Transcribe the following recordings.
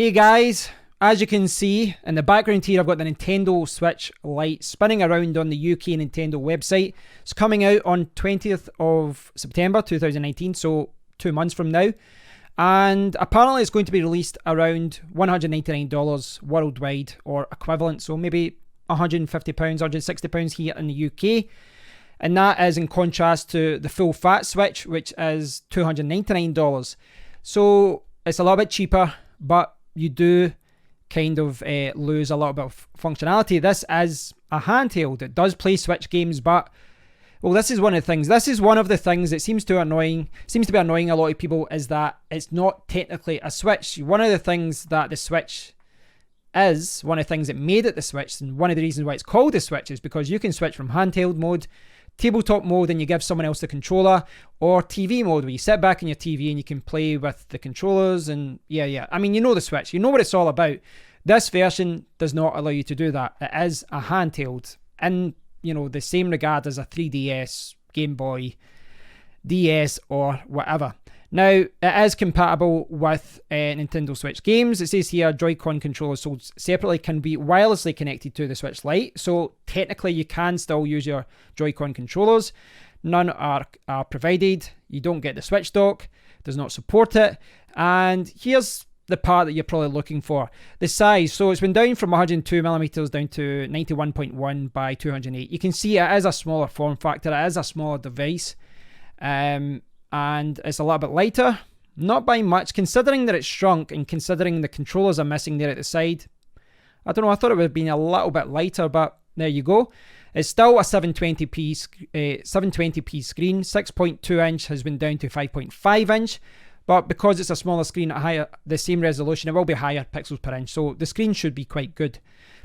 Hey guys, as you can see in the background here, I've got the Nintendo Switch Lite spinning around on the UK Nintendo website. It's coming out on 20th of September 2019, so 2 months from now. And apparently it's going to be released around $199 worldwide or equivalent, so maybe £150, £160 here in the UK. And that is in contrast to the full fat Switch, which is $299. So it's a little bit cheaper, but you do kind of lose a little bit of functionality. This is a handheld. It does play Switch games, but well, this is one of the things. This is one of the things that seems to be annoying a lot of people, is that it's not technically a Switch. One of the things that the Switch is, one of the things that made it the Switch, and one of the reasons why it's called the Switch, is because you can switch from handheld mode, tabletop mode, and you give someone else the controller, or TV mode, where you sit back on your TV and you can play with the controllers. And yeah. I mean, you know the Switch. You know what it's all about. This version does not allow you to do that. It is a handheld in, the same regard as a 3DS, Game Boy, DS, or whatever. Now, it is compatible with Nintendo Switch games. It says here, Joy-Con controllers sold separately can be wirelessly connected to the Switch Lite. So technically, you can still use your Joy-Con controllers. None are provided. You don't get the Switch dock. Does not support it. And here's the part that you're probably looking for. The size. So it's been down from 102mm down to 91.1 by 208. You can see it is a smaller form factor. It is a smaller device. And it's a little bit lighter, not by much, considering that it's shrunk and considering the controllers are missing there at the side. I don't know, I thought it would have been a little bit lighter, but there you go. It's still a 720p screen. 6.2 inch has been down to 5.5 inch, but because it's a smaller screen at the same resolution, it will be higher pixels per inch, so the screen should be quite good.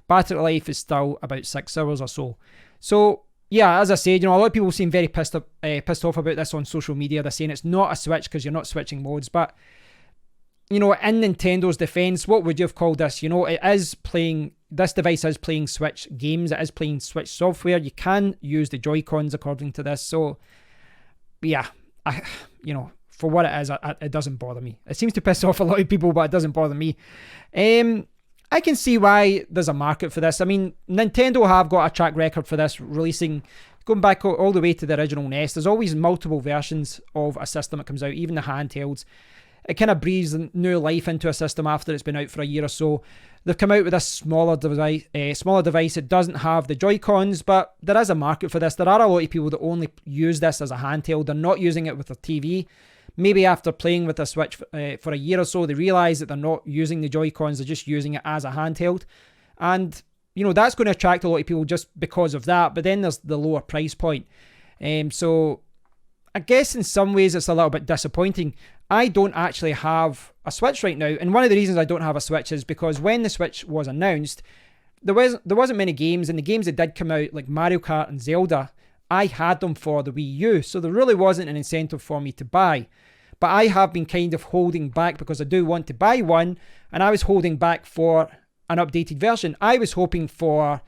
Battery life is still about 6 hours or so. So yeah, as I said, a lot of people seem very pissed off about this on social media. They're saying it's not a Switch because you're not switching modes. But, in Nintendo's defense, what would you have called this? This device is playing Switch games. It is playing Switch software. You can use the Joy-Cons according to this. So, yeah, for what it is, it doesn't bother me. It seems to piss off a lot of people, but it doesn't bother me. I can see why there's a market for this. I mean, Nintendo have got a track record for this, releasing, going back all the way to the original NES. There's always multiple versions of a system that comes out, even the handhelds. It kind of breathes new life into a system after it's been out for a year or so. They've come out with a smaller device. It doesn't have the Joy-Cons, but there is a market for this. There are a lot of people that only use this as a handheld. They're not using it with their TV. Maybe after playing with the Switch for a year or so, they realise that they're not using the Joy-Cons, they're just using it as a handheld. And, that's going to attract a lot of people just because of that. But then there's the lower price point. So I guess in some ways it's a little bit disappointing. I don't actually have a Switch right now. And one of the reasons I don't have a Switch is because when the Switch was announced, there wasn't many games. And the games that did come out, like Mario Kart and Zelda, I had them for the Wii U. So there really wasn't an incentive for me to buy. But I have been kind of holding back because I do want to buy one, and I was holding back for an updated version. I was hoping for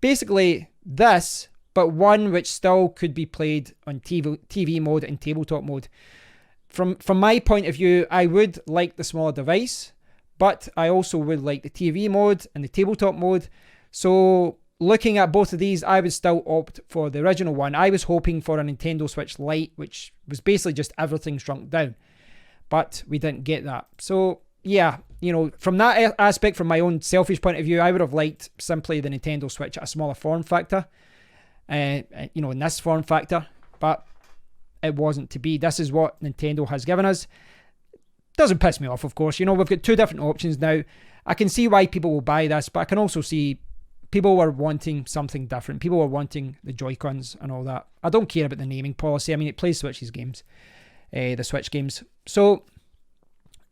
basically this, but one which still could be played on TV mode and tabletop mode. From my point of view, I would like the smaller device, but I also would like the TV mode and the tabletop mode. So looking at both of these, I would still opt for the original one. I was hoping for a Nintendo Switch Lite, which was basically just everything shrunk down. But we didn't get that. So, yeah, from that aspect, from my own selfish point of view, I would have liked simply the Nintendo Switch at a smaller form factor. In this form factor. But it wasn't to be. This is what Nintendo has given us. Doesn't piss me off, of course. We've got two different options now. I can see why people will buy this, but I can also see people were wanting something different. People were wanting the Joy-Cons and all that. I don't care about the naming policy. I mean, it plays Switch's games, the Switch games. So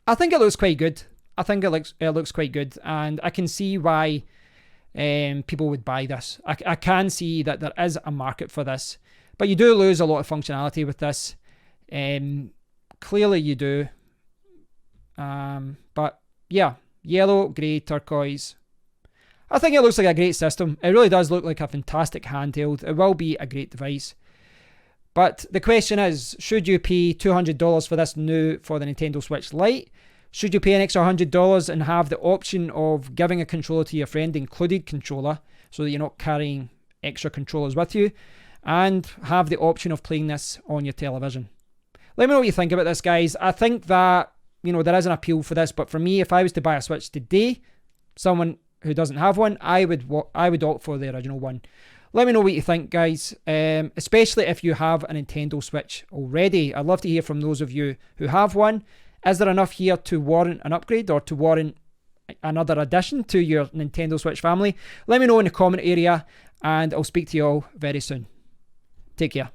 I think it looks quite good. I think it looks quite good, and I can see why people would buy this. I can see that there is a market for this, but you do lose a lot of functionality with this. Clearly you do. But yeah, yellow, grey, turquoise. I think it looks like a great system. It really does look like a fantastic handheld. It will be a great device. But the question is, should you pay $200 for this new for the Nintendo Switch Lite? Should you pay an extra $100 and have the option of giving a controller to your friend, included controller, so that you're not carrying extra controllers with you, and have the option of playing this on your television? Let me know what you think about this, guys. I think that, there is an appeal for this, but for me, if I was to buy a Switch today, someone who doesn't have one, I would opt for the original one. Let me know what you think, guys, especially if you have a Nintendo Switch already. I'd love to hear from those of you who have one. Is there enough here to warrant an upgrade or to warrant another addition to your Nintendo Switch family? Let me know in the comment area, and I'll speak to you all very soon. Take care.